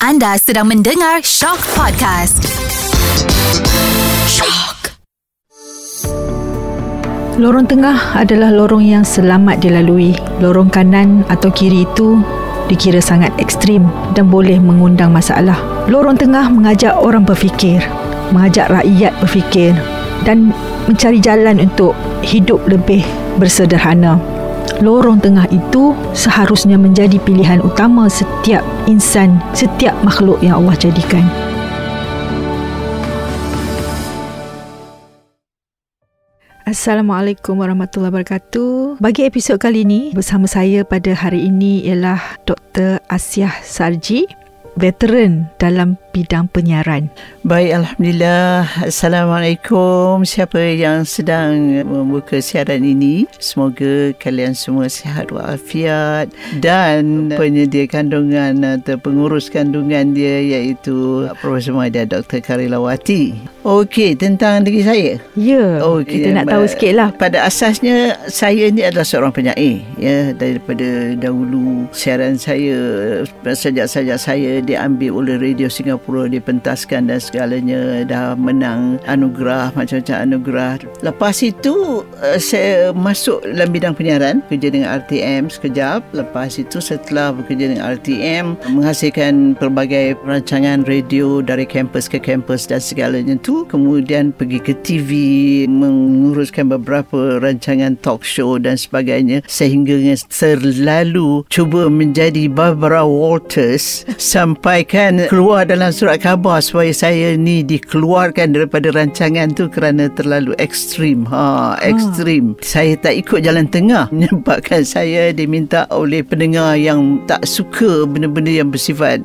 Anda sedang mendengar Shock Podcast. Shock. Lorong tengah adalah lorong yang selamat dilalui. Lorong kanan atau kiri itu dikira sangat ekstrim dan boleh mengundang masalah. Lorong tengah mengajak orang berfikir, mengajak rakyat berfikir dan mencari jalan untuk hidup lebih bersederhana. Lorong tengah itu seharusnya menjadi pilihan utama setiap insan, setiap makhluk yang Allah jadikan. Assalamualaikum warahmatullahi wabarakatuh. Bagi episod kali ini, bersama saya pada hari ini ialah Dr. Asiah Sarji, veteran dalam bidang penyiaran. Baik, Alhamdulillah. Assalamualaikum. Siapa yang sedang membuka siaran ini, semoga kalian semua sihat walafiat, dan penyedia kandungan atau pengurus kandungan dia iaitu Profesor Mahdia Dr. Karilawati. Okey, tentang diri saya. Ya, kita nak tahu sikit lah. Pada asasnya, saya ni adalah seorang penyair. Ya, daripada dahulu siaran saya, sajak-sajak saya diambil oleh Radio Singapura, dipentaskan dan segalanya, dah menang anugerah, macam-macam anugerah. Lepas itu saya masuk dalam bidang penyiaran, kerja dengan RTM sekejap. Lepas itu setelah bekerja dengan RTM, menghasilkan pelbagai rancangan radio dari kampus ke kampus dan segalanya tu, kemudian pergi ke TV, menguruskan beberapa rancangan talk show dan sebagainya, sehingga selalu cuba menjadi Barbara Walters, sampaikan keluar dalam surat khabar supaya saya ni dikeluarkan daripada rancangan tu kerana terlalu ekstrim. Ekstrim. Saya tak ikut jalan tengah, menyebabkan saya diminta oleh pendengar yang tak suka benda-benda yang bersifat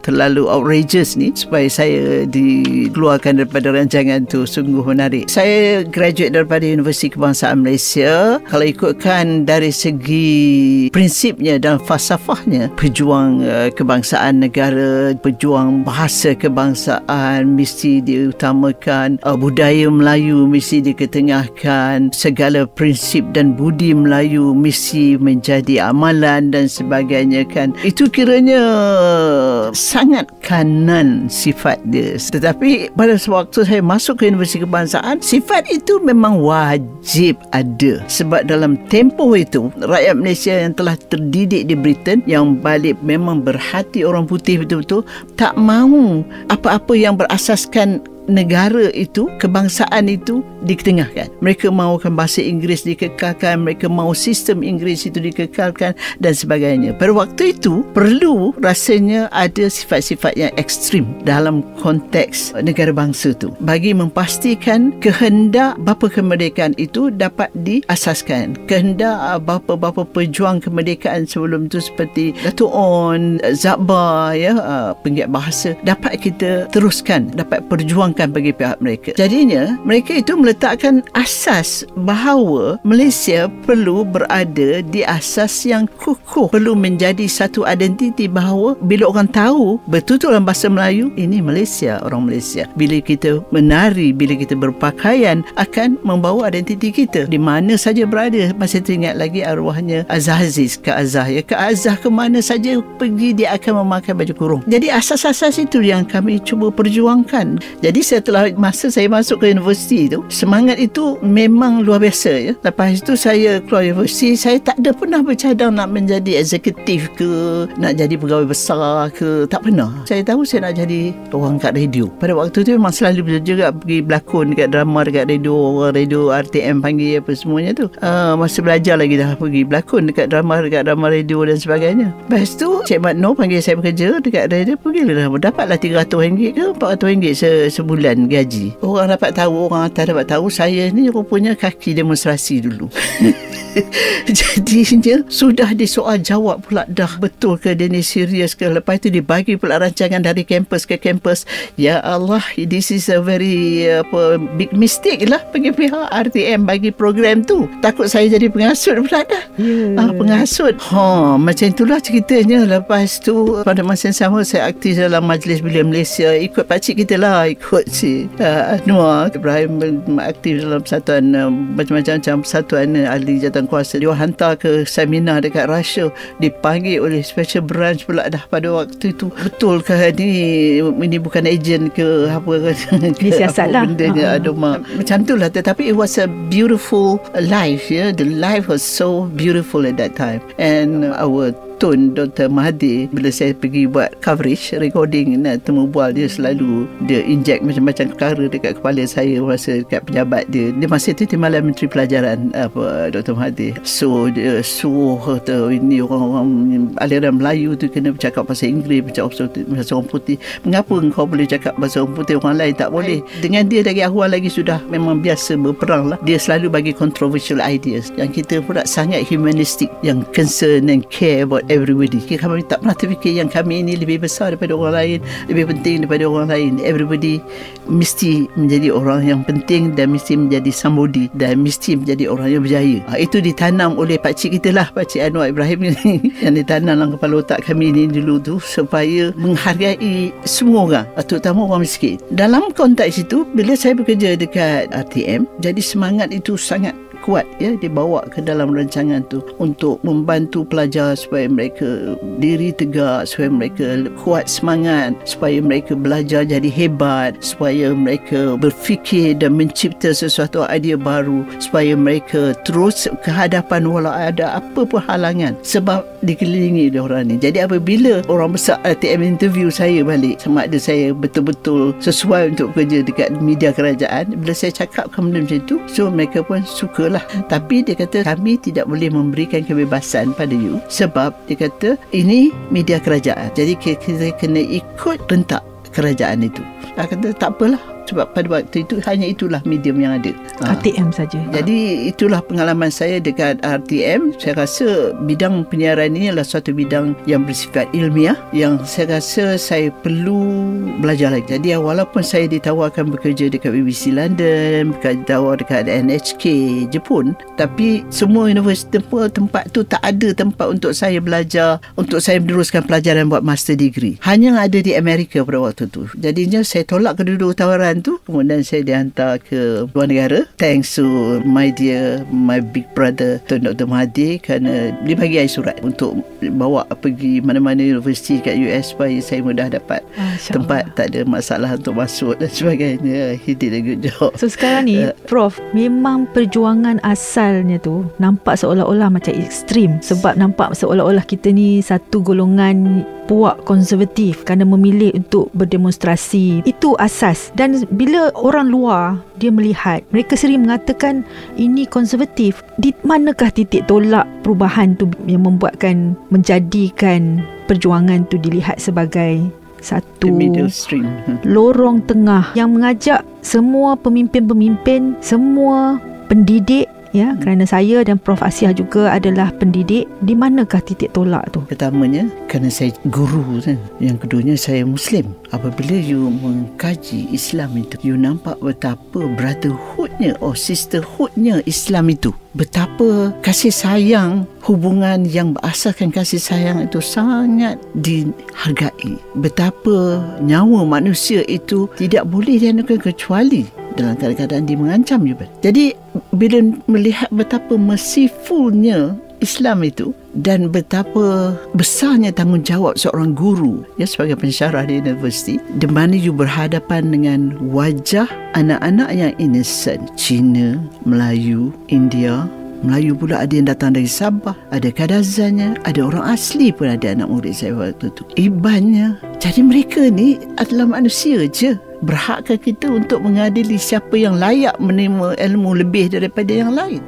terlalu outrageous ni, supaya saya dikeluarkan daripada rancangan tu. Sungguh menarik. Saya graduate daripada Universiti Kebangsaan Malaysia. Kalau ikutkan dari segi prinsipnya dan falsafahnya, pejuang kebangsaan negara, pejuang bahasa kebangsaan mesti diutamakan, budaya Melayu mesti diketengahkan, segala prinsip dan budi Melayu mesti menjadi amalan dan sebagainya kan. Itu kiranya sangat kanan sifat dia. Tetapi pada waktu saya masuk ke Universiti Kebangsaan, sifat itu memang wajib ada. Sebab dalam tempoh itu, rakyat Malaysia yang telah terdidik di Britain, yang balik memang berhati orang putih betul-betul, tak mahu apa-apa yang berasaskan negara itu, kebangsaan itu diketengahkan. Mereka mahukan bahasa Inggeris dikekalkan, mereka mahu sistem Inggeris itu dikekalkan dan sebagainya. Pada waktu itu perlu rasanya ada sifat-sifat yang ekstrim dalam konteks negara bangsa itu, bagi memastikan kehendak bapa kemerdekaan itu dapat diasaskan. Kehendak bapa-bapa pejuang kemerdekaan sebelum itu seperti Dato' On, Zabbar, penggiat bahasa, dapat kita teruskan, dapat perjuang bagi pihak mereka. Jadinya mereka itu meletakkan asas bahawa Malaysia perlu berada di asas yang kukuh, perlu menjadi satu identiti bahawa bila orang tahu betul-betul dalam bahasa Melayu, ini Malaysia, orang Malaysia. Bila kita menari, bila kita berpakaian, akan membawa identiti kita di mana saja berada. Masih teringat lagi arwahnya Azhar Aziz, Kak Azhar, Kak Azhar ke mana saja pergi dia akan memakai baju kurung. Jadi asas-asas itu yang kami cuba perjuangkan. Jadi setelah masa saya masuk ke universiti itu, semangat itu memang luar biasa. Lepas itu saya keluar universiti, saya tak ada pernah bercadang nak menjadi eksekutif ke, nak jadi pegawai besar ke, tak pernah. Saya tahu saya nak jadi orang kat radio. Pada waktu itu memang selalu juga pergi berlakon dekat drama, dekat radio RTM panggil apa semuanya tu. Masa belajar lagi dah pergi berlakon dekat drama radio dan sebagainya. Lepas tu Cik Mat Noh panggil saya bekerja dekat radio, pergilah, dapatlah RM300 ke RM400 sebulan gaji. Orang dapat tahu, orang atas dapat tahu saya ni rupanya kaki demonstrasi dulu. Jadinya sudah disoal jawab pula, dah betul ke dia ni serius ke. Lepas tu dibagi pula rancangan dari kampus ke kampus. Ya Allah, this is a very big mistake lah bagi pihak RTM bagi program tu. Takut saya jadi pengasut pula dah. Pengasut. Macam itulah ceritanya. Lepas tu pada masa yang sama saya aktif dalam Majlis Belia Malaysia, ikut pakcik kita lah, ikut si Anwar Ibrahim aktif dalam persatuan macam-macam persatuan ahli jawatankuasa. Dia hantar ke seminar dekat Russia, dipanggil oleh special branch pula dah pada waktu itu. Betul ke ini bukan ejen ke apa ke siasat lah bendanya macam tu lah. Tetapi it was a beautiful life, the life was so beautiful at that time. And our Tun Dr. Mahathir, bila saya pergi buat coverage recording nak temu bual, dia selalu dia inject macam-macam perkara dekat kepala saya masa dekat pejabat dia masa tu Timbalan Menteri Pelajaran Dr. Mahathir. So dia suruh ini orang aliran Melayu tu kena bercakap bahasa Inggeris, bercakap bahasa orang putih. Mengapa engkau boleh cakap bahasa orang putih, orang lain tak boleh? Dengan dia dari awal lagi sudah memang biasa berperang lah. Dia selalu bagi controversial ideas yang kita pula sangat humanistic, yang concern and care about everybody. Kami tak pernah terfikir yang kami ini lebih besar daripada orang lain, lebih penting daripada orang lain. Everybody mesti menjadi orang yang penting dan mesti menjadi somebody dan mesti menjadi orang yang berjaya. Itu ditanam oleh pakcik kita lah, Pakcik Anwar Ibrahim ni yang ditanam dalam kepala otak kami ni dulu tu, supaya menghargai semua orang, terutama orang miskin. Dalam konteks itu, bila saya bekerja dekat RTM, jadi semangat itu sangat kuat dibawa ke dalam rancangan tu untuk membantu pelajar supaya mereka diri tegak, supaya mereka kuat semangat, supaya mereka belajar jadi hebat, supaya mereka berfikir dan mencipta sesuatu idea baru, supaya mereka terus ke hadapan walau ada apa pun halangan, sebab dikelilingi oleh orang ni. Jadi apabila orang besar RTM interview saya balik, sama ada saya betul-betul sesuai untuk bekerja dekat media kerajaan, bila saya cakapkan benda macam tu, so mereka pun suka lah. Tapi dia kata kami tidak boleh memberikan kebebasan pada you, sebab dia kata ini media kerajaan, jadi kita kena ikut rentak kerajaan itu. Dia kata tak apalah, sebab pada waktu itu hanya itulah medium yang ada, RTM saja. Jadi itulah pengalaman saya dekat RTM. Saya rasa bidang penyiaran ini adalah suatu bidang yang bersifat ilmiah, yang saya rasa saya perlu belajar lagi. Jadi walaupun saya ditawarkan bekerja dekat BBC London, ditawar dekat NHK Jepun, tapi semua universiti tempat tu tak ada tempat untuk saya belajar, untuk saya meneruskan pelajaran buat master degree. Hanya ada di Amerika pada waktu tu. Jadinya saya tolak kedua-dua tawaran tu. Kemudian saya dihantar ke luar negara, thanks to my big brother Tun Dr. Mahathir, kerana dia bagi saya surat untuk bawa pergi mana-mana universiti kat US supaya saya mudah dapat tempat, tak ada masalah untuk masuk dan sebagainya. He did a good job. So sekarang ni Prof, memang perjuangan asalnya tu nampak seolah-olah macam ekstrim, sebab nampak seolah-olah kita ni satu golongan puak konservatif kerana memilih untuk berdemonstrasi. Itu asas. Dan bila orang luar dia melihat, mereka sering mengatakan ini konservatif. Di manakah titik tolak perubahan tu yang menjadikan perjuangan tu dilihat sebagai satu middle stream, lorong tengah yang mengajak semua pemimpin-pemimpin, semua pendidik, kerana saya dan Prof Asiah juga adalah pendidik. Di manakah titik tolak tu? Pertamanya, kerana saya guru kan. Yang keduanya, saya Muslim. Apabila you mengkaji Islam itu, you nampak betapa brotherhoodnya sisterhoodnya Islam itu. Betapa kasih sayang, hubungan yang berasaskan kasih sayang itu sangat dihargai. Betapa nyawa manusia itu tidak boleh dianukan kecuali dalam keadaan dia mengancam juga. Jadi bila melihat betapa mercifulnya Islam itu dan betapa besarnya tanggungjawab seorang guru sebagai pensyarah di universiti, di mana you berhadapan dengan wajah anak-anak yang innocent, Cina, Melayu, India. Melayu pula ada yang datang dari Sabah, ada kadazannya, ada orang asli pun ada anak murid saya waktu itu, ibannya. Jadi mereka ni adalah manusia je. Berhakkah kita untuk mengadili siapa yang layak menerima ilmu lebih daripada yang lain?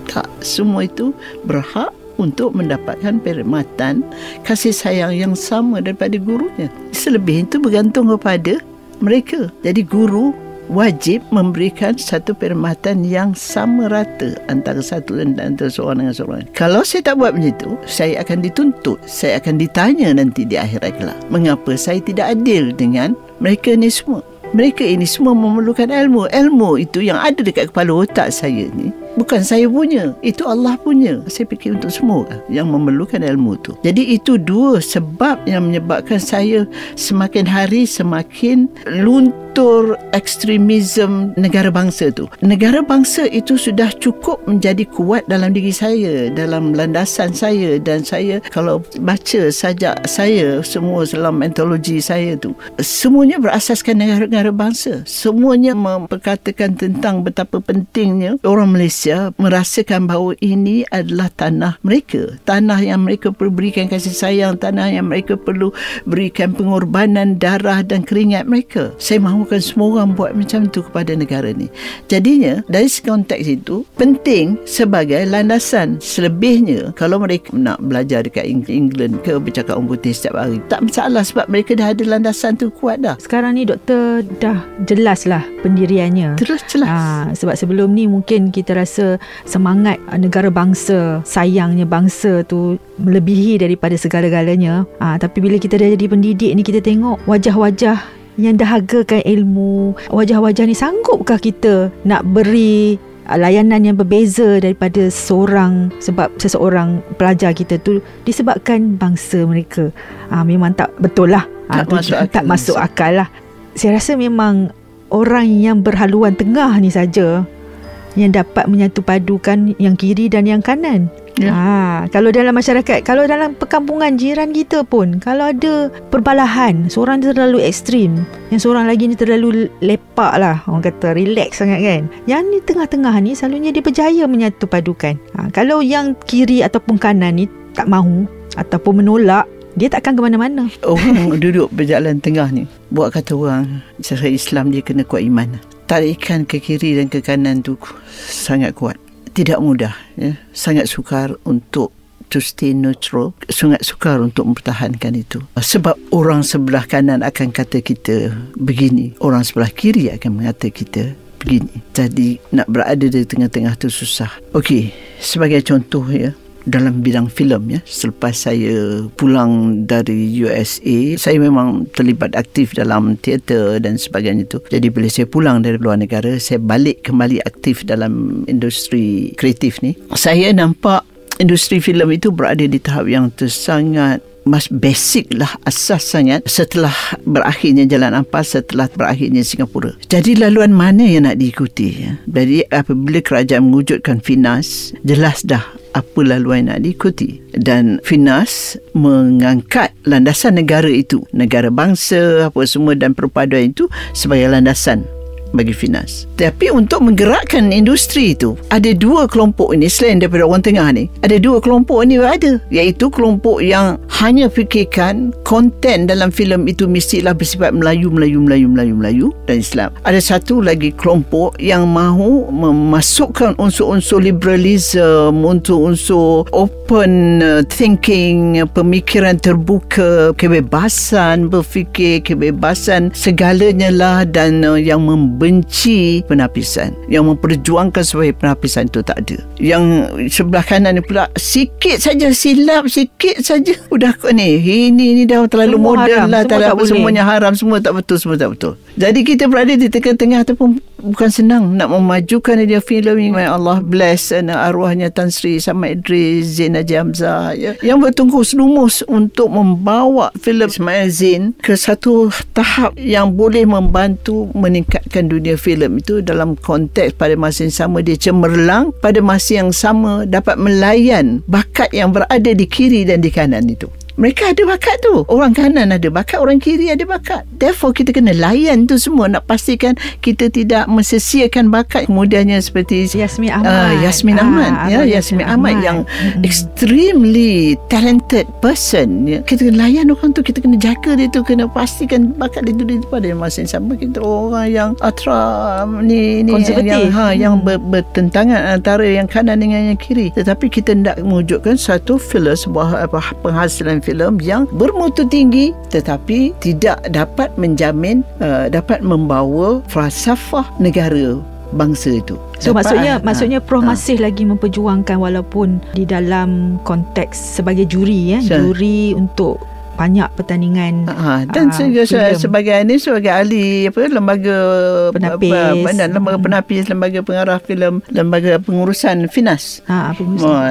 Tak, semua itu berhak untuk mendapatkan perkhidmatan kasih sayang yang sama daripada gurunya. Selebih itu bergantung kepada mereka. Jadi guru wajib memberikan satu perkhidmatan yang sama rata antara satu dan antara seorang dengan seorang. Kalau saya tak buat macam itu, saya akan dituntut, saya akan ditanya nanti di akhirat kelak, mengapa saya tidak adil dengan mereka ni semua. Mereka ini semua memerlukan ilmu. Ilmu itu yang ada dekat kepala otak saya ni bukan saya punya, itu Allah punya. Saya fikir untuk semua yang memerlukan ilmu tu. Jadi itu dua sebab yang menyebabkan saya semakin hari semakin luntur kultur ekstremisme negara bangsa tu. Negara bangsa itu sudah cukup menjadi kuat dalam diri saya, dalam landasan saya, dan saya kalau baca sajak saya semua dalam antologi saya tu, semuanya berasaskan negara bangsa. Semuanya memperkatakan tentang betapa pentingnya orang Malaysia merasakan bahawa ini adalah tanah mereka, tanah yang mereka perlu berikan kasih sayang, tanah yang mereka perlu berikan pengorbanan darah dan keringat mereka. Saya mahukan semua orang buat macam tu kepada negara ni. Jadinya dari konteks itu penting sebagai landasan. Selebihnya kalau mereka nak belajar dekat England ke bercakap orang putih setiap hari, tak masalah sebab mereka dah ada landasan tu kuat dah. Sekarang ni doktor dah jelas lah pendiriannya. Terus jelas. Sebab sebelum ni mungkin kita rasa semangat negara bangsa, sayangnya bangsa tu melebihi daripada segala-galanya. Tapi bila kita dah jadi pendidik ni, kita tengok wajah-wajah yang dahagakan ilmu. Wajah-wajah ni sanggupkah kita nak beri layanan yang berbeza daripada sebab seseorang pelajar kita tu disebabkan bangsa mereka? Memang tak betul lah. Tak masuk akal lah. Saya rasa memang orang yang berhaluan tengah ni saja yang dapat menyatu padukan yang kiri dan yang kanan. Kalau dalam masyarakat, kalau dalam perkampungan jiran kita pun, kalau ada perbalahan, seorang ni terlalu ekstrim, yang seorang lagi ni terlalu lepak lah, orang kata relax sangat kan, yang ni tengah-tengah ni selalunya dia berjaya menyatu padukan. Kalau yang kiri ataupun kanan ni tak mahu ataupun menolak, dia tak akan ke mana-mana. Orang duduk berjalan tengah ni, buat kata orang secara Islam, dia kena kuat iman. Tarikan ke kiri dan ke kanan tu sangat kuat. Tidak mudah, sangat sukar untuk to stay neutral, sangat sukar untuk mempertahankan itu. Sebab orang sebelah kanan akan kata kita begini, orang sebelah kiri akan mengata kita begini. Jadi nak berada di tengah-tengah tu susah. Okey, sebagai contoh dalam bidang filem, selepas saya pulang dari USA, saya memang terlibat aktif dalam teater dan sebagainya tu. Jadi bila saya pulang dari luar negara, saya balik kembali aktif dalam industri kreatif ni. Saya nampak industri filem itu berada di tahap yang sangat basic lah, asas sangat setelah berakhirnya Jalan Ampas, setelah berakhirnya Singapura. Jadi laluan mana yang nak diikuti? Jadi apabila kerajaan mewujudkan FINAS, jelas dah apa laluan nak diikuti. Dan FINAS mengangkat landasan negara itu, negara bangsa apa semua dan perpaduan itu sebagai landasan bagi FINAS. Tapi untuk menggerakkan industri itu, ada dua kelompok ini selain daripada orang tengah ni. Ada dua kelompok ni berada, iaitu kelompok yang hanya fikirkan konten dalam filem itu mestilah bersifat Melayu dan Islam. Ada satu lagi kelompok yang mahu memasukkan unsur-unsur liberalism, unsur-unsur open thinking, pemikiran terbuka, kebebasan berfikir, kebebasan segalanya lah, dan yang membenci penapisan, yang memperjuangkan supaya penapisan itu tak ada. Yang sebelah kanan ni pula sikit saja silap, sikit saja udah ni, ini dah terlalu semua moden haram, lah, semuanya haram, semua tak betul. Jadi kita berada di tengah-tengah tu pun bukan senang nak memajukan dia filem ini. Allah bless arwahnya Tan Sri Samad Idris, Zain Haji Hamzah, yang bertungkus lumus untuk membawa filem Ismail Zain ke satu tahap yang boleh membantu meningkatkan dunia filem itu dalam konteks pada masa yang sama dia cemerlang, pada masa yang sama dapat melayan bakat yang berada di kiri dan di kanan itu. Mereka ada bakat tu. Orang kanan ada bakat, orang kiri ada bakat. Therefore kita kena layan tu semua, nak pastikan kita tidak mesesiakan bakat. Kemudiannya seperti Yasmin Ahmad. Yasmin Ahmad yang extremely talented person. Kita kena layan orang tu, kita kena jaga dia tu, kena pastikan bakat dia tu. Pada masa yang sama kita orang yang konservatif, yang bertentangan antara yang kanan dengan yang kiri. Tetapi kita hendak mewujudkan satu filem, sebuah penghasilan filem yang bermutu tinggi tetapi tidak dapat menjamin dapat membawa falsafah negara bangsa itu. So maksudnya Prof masih lagi memperjuangkan walaupun di dalam konteks sebagai juri juri untuk banyak pertandingan. Dan sebagai ahli lembaga penapis, lembaga pengarah filem, lembaga pengurusan Finas.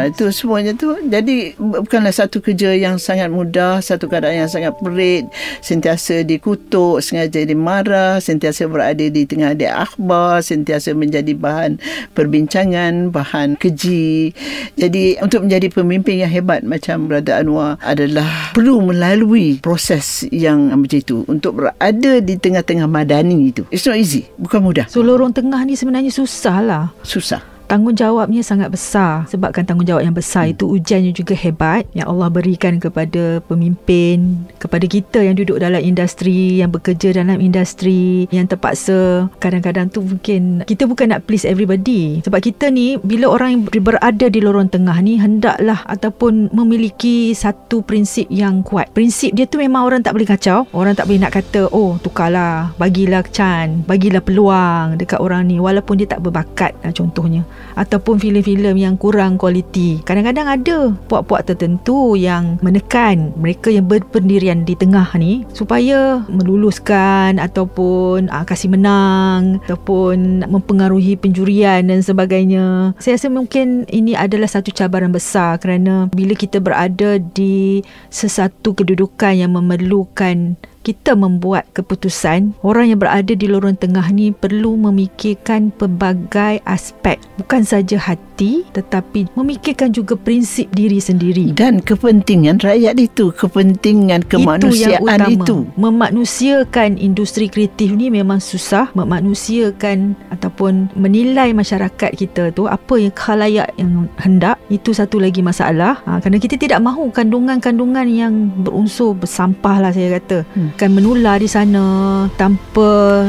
Itu semuanya tu. Jadi bukanlah satu kerja yang sangat mudah, satu keadaan yang sangat perit, sentiasa dikutuk, sengaja dimarah, sentiasa berada di tengah dia akhbar, sentiasa menjadi bahan perbincangan, bahan keji. Jadi untuk menjadi pemimpin yang hebat macam Brother Anwar adalah perlu melalui proses yang macam itu untuk berada di tengah-tengah madani itu. It's not easy, bukan mudah. So lorong tengah ni sebenarnya susah lah. Susah. Tanggungjawabnya sangat besar. Sebabkan tanggungjawab yang besar itu, ujiannya juga hebat yang Allah berikan kepada pemimpin, kepada kita yang duduk dalam industri, yang bekerja dalam industri, yang terpaksa kadang-kadang tu mungkin kita bukan nak please everybody. Sebab kita ni bila orang yang berada di lorong tengah ni hendaklah ataupun memiliki satu prinsip yang kuat. Prinsip dia tu memang orang tak boleh kacau. Orang tak boleh nak kata, oh tukarlah, bagilah chance, bagilah peluang dekat orang ni walaupun dia tak berbakat, contohnya. Ataupun filem-filem yang kurang kualiti. Kadang-kadang ada puak-puak tertentu yang menekan mereka yang berpendirian di tengah ni supaya meluluskan ataupun kasih menang ataupun mempengaruhi penjurian dan sebagainya. Saya rasa mungkin ini adalah satu cabaran besar kerana bila kita berada di sesuatu kedudukan yang memerlukan kita membuat keputusan, orang yang berada di lorong tengah ni perlu memikirkan pelbagai aspek. Bukan saja hati, tetapi memikirkan juga prinsip diri sendiri. Dan kepentingan rakyat itu, kepentingan kemanusiaan itu. Memanusiakan industri kreatif ni memang susah. Memanusiakan ataupun menilai masyarakat kita tu, apa yang khalayak yang hendak, itu satu lagi masalah. Kerana kita tidak mahu kandungan-kandungan yang berunsur bersampah lah saya kata. Akan menular di sana tanpa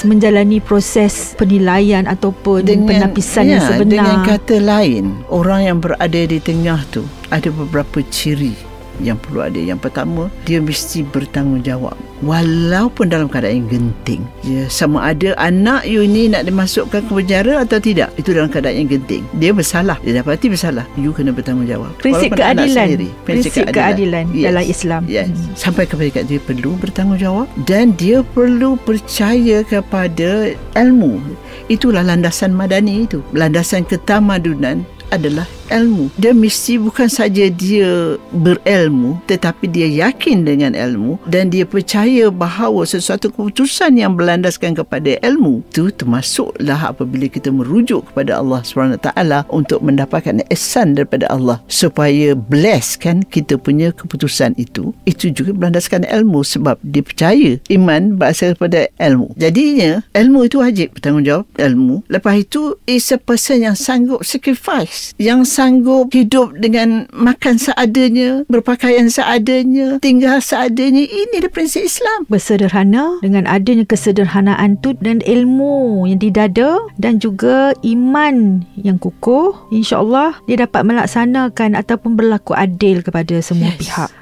menjalani proses penilaian ataupun penapisan yang sebenar. Dengan kata lain, orang yang berada di tengah tu ada beberapa ciri yang perlu ada. Yang pertama, dia mesti bertanggungjawab walaupun dalam keadaan yang genting. Sama ada anak you ni nak dimasukkan ke penjara atau tidak, itu dalam keadaan yang genting. Dia bersalah, dia dapati bersalah, you kena bertanggungjawab. Prinsip keadilan. Prinsip keadilan dalam Islam. Sampai kepada dia perlu bertanggungjawab dan dia perlu percaya kepada ilmu. Itulah landasan madani itu. Landasan ketamadunan adalah ilmu. Dia mesti bukan saja dia berilmu, tetapi dia yakin dengan ilmu dan dia percaya bahawa sesuatu keputusan yang berlandaskan kepada ilmu itu termasuklah apabila kita merujuk kepada Allah SWT untuk mendapatkan ihsan daripada Allah supaya bless kan kita punya keputusan itu juga berlandaskan ilmu sebab dia percaya iman berasal daripada ilmu. Jadinya ilmu itu wajib bertanggungjawab ilmu. Lepas itu is a person yang sanggup sacrifice, yang sanggup hidup dengan makan seadanya, berpakaian seadanya, tinggal seadanya. Ini adalah prinsip Islam. Bersederhana, dengan adanya kesederhanaan tu dan ilmu yang di dada dan juga iman yang kukuh, insya-Allah dia dapat melaksanakan ataupun berlaku adil kepada semua pihak.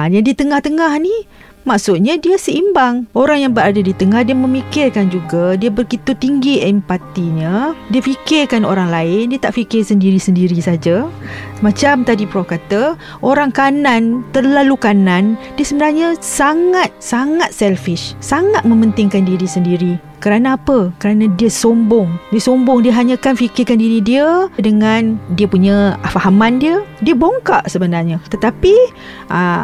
Yang di tengah-tengah ni maksudnya dia seimbang. Orang yang berada di tengah, dia memikirkan juga, dia begitu tinggi empatinya, dia fikirkan orang lain, dia tak fikir sendiri-sendiri saja. Macam tadi Prof kata, orang kanan, terlalu kanan, dia sebenarnya sangat selfish, sangat mementingkan diri sendiri. Kerana apa? Kerana dia sombong. Dia hanya kan fikirkan diri dia dengan dia punya fahaman dia. Dia bongkak sebenarnya. Tetapi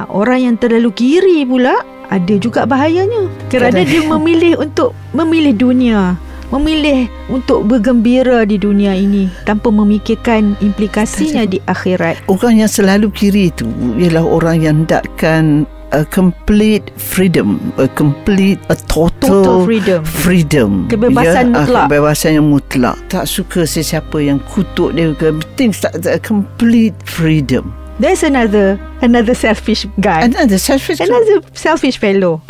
orang yang terlalu kiri pula ada juga bahayanya. Kerana dia memilih dunia, memilih untuk bergembira di dunia ini tanpa memikirkan implikasinya di akhirat. Orang yang selalu kiri itu ialah orang yang hendakkan a complete freedom, a total freedom. Kebebasan mutlak. Kebebasan yang mutlak. Tak suka sesiapa yang kutuk dia ke. Things like a complete freedom. There's another selfish guy. Another selfish fellow.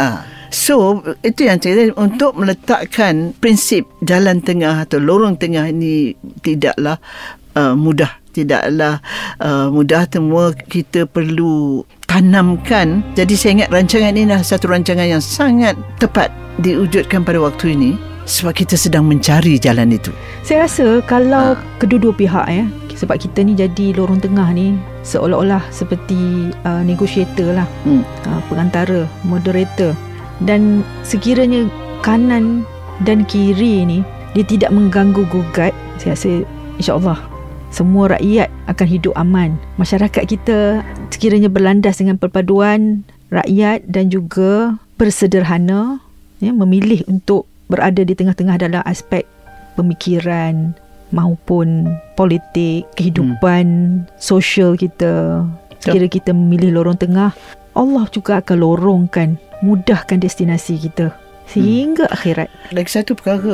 So itu yang saya untuk meletakkan prinsip jalan tengah atau lorong tengah ini tidaklah mudah. Tidaklah mudah. Semua kita perlu tanamkan. Jadi saya ingat rancangan ini adalah satu rancangan yang sangat tepat diwujudkan pada waktu ini. Sebab kita sedang mencari jalan itu. Saya rasa kalau kedua-dua pihak sebab kita ni jadi lorong tengah ni seolah-olah seperti negotiator lah, pengantara, moderator. Dan sekiranya kanan dan kiri ni dia tidak mengganggu gugat, saya rasa insya-Allah semua rakyat akan hidup aman. Masyarakat kita sekiranya berlandas dengan perpaduan rakyat dan juga bersederhana, memilih untuk berada di tengah-tengah dalam aspek pemikiran maupun politik, kehidupan sosial kita. Sekiranya kita memilih lorong tengah, Allah juga akan lorongkan, mudahkan destinasi kita sehingga akhirat. Lagi satu perkara,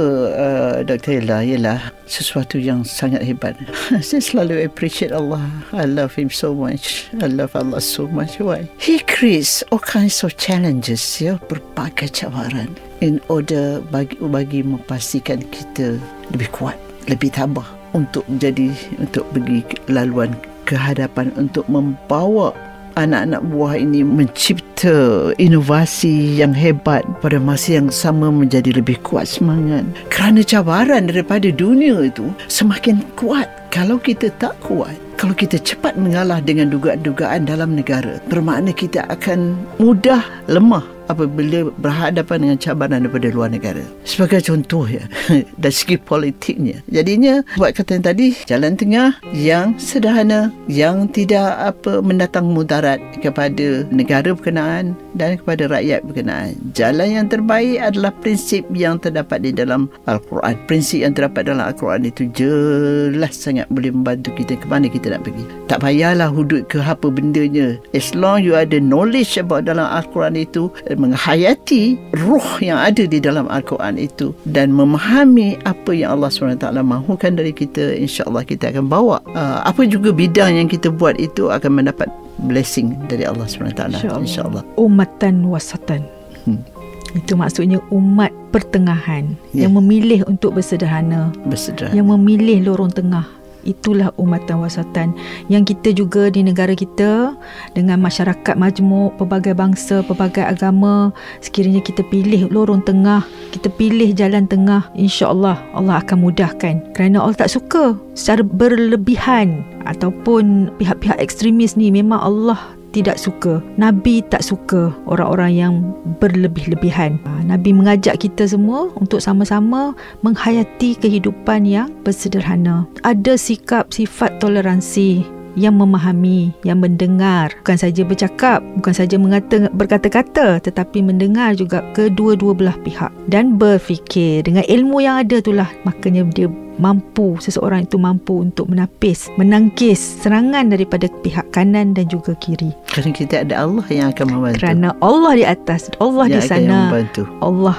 Dr. Ella, ialah sesuatu yang sangat hebat. Saya selalu appreciate Allah. I love Him so much. I love Allah so much. Why? He creates all kinds of challenges, berbagai cabaran, in order bagi memastikan kita lebih kuat, lebih tabah untuk pergi laluan ke hadapan, untuk membawa anak-anak buah ini mencipta inovasi yang hebat, pada masa yang sama menjadi lebih kuat semangat. Kerana cabaran daripada dunia itu semakin kuat. Kalau kita tak kuat, kalau kita cepat mengalah dengan dugaan-dugaan dalam negara, bermakna kita akan mudah lemah apabila berhadapan dengan cabaran daripada luar negara. Sebagai contoh dari segi politiknya. Jadinya buat kata yang tadi, jalan tengah yang sederhana, yang tidak mendatang mudarat kepada negara berkenaan dan kepada rakyat berkenaan. Jalan yang terbaik adalah prinsip yang terdapat di dalam Al-Quran. Prinsip yang terdapat dalam Al-Quran itu jelas sangat boleh membantu kita ke mana kita nak pergi. Tak payahlah hudud ke apa bendanya. As long you ada knowledge about dalam Al-Quran itu, menghayati ruh yang ada di dalam Al-Quran itu dan memahami apa yang Allah SWT mahukan dari kita, insya-Allah kita akan bawa apa juga bidang yang kita buat itu akan mendapat blessing dari Allah SWT, insya-Allah. Ummatan wasatan. Itu maksudnya umat pertengahan yang memilih untuk bersederhana, yang memilih lorong tengah. Itulah umatan wasatan yang kita juga di negara kita, dengan masyarakat majmuk, pelbagai bangsa, pelbagai agama, sekiranya kita pilih lorong tengah, kita pilih jalan tengah, insya-Allah Allah akan mudahkan. Kerana Allah tak suka secara berlebihan ataupun pihak-pihak ekstremis ni, memang Allah tidak suka. Nabi tak suka orang-orang yang berlebih-lebihan. Nabi mengajak kita semua untuk sama-sama menghayati kehidupan yang bersederhana. Ada sikap sifat toleransi, yang memahami, yang mendengar, bukan saja bercakap, bukan saja berkata-kata, tetapi mendengar juga kedua-dua belah pihak dan berfikir dengan ilmu yang ada itulah, makanya seseorang itu mampu untuk menangkis serangan daripada pihak kanan dan juga kiri. Kerana kita ada Allah yang akan membantu. Kerana Allah di atas, Allah di sana, Allah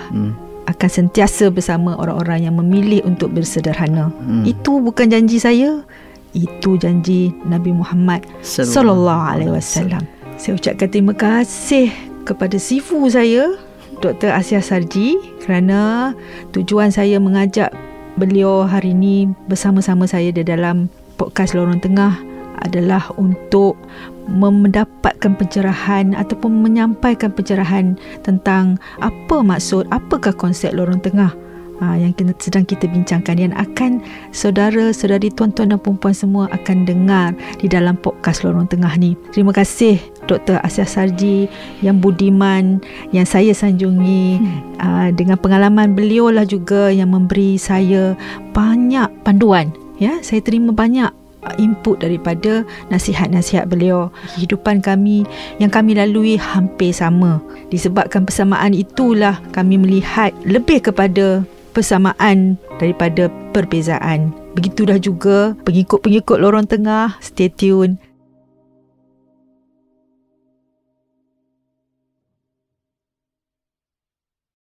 akan sentiasa bersama orang-orang yang memilih untuk bersederhana. Itu bukan janji saya, itu janji Nabi Muhammad sallallahu alaihi wasallam. Saya ucapkan terima kasih kepada sifu saya, Dr. Asya Sarji, kerana tujuan saya mengajak beliau hari ini bersama-sama saya di dalam podcast Lorong Tengah adalah untuk mendapatkan pencerahan ataupun menyampaikan pencerahan tentang apa maksud, apakah konsep lorong tengah yang sedang kita bincangkan, yang akan saudara-saudari, tuan-tuan dan puan-puan semua akan dengar di dalam podcast Lorong Tengah ni. Terima kasih Dr. Asya Sarji yang budiman, yang saya sanjungi. Dengan pengalaman beliau lah juga yang memberi saya banyak panduan. Saya terima banyak input daripada nasihat-nasihat beliau. Kehidupan kami yang kami lalui hampir sama. Disebabkan persamaan itulah kami melihat lebih kepada persamaan daripada perbezaan. Begitulah juga pengikut-pengikut Lorong Tengah. Stay tune.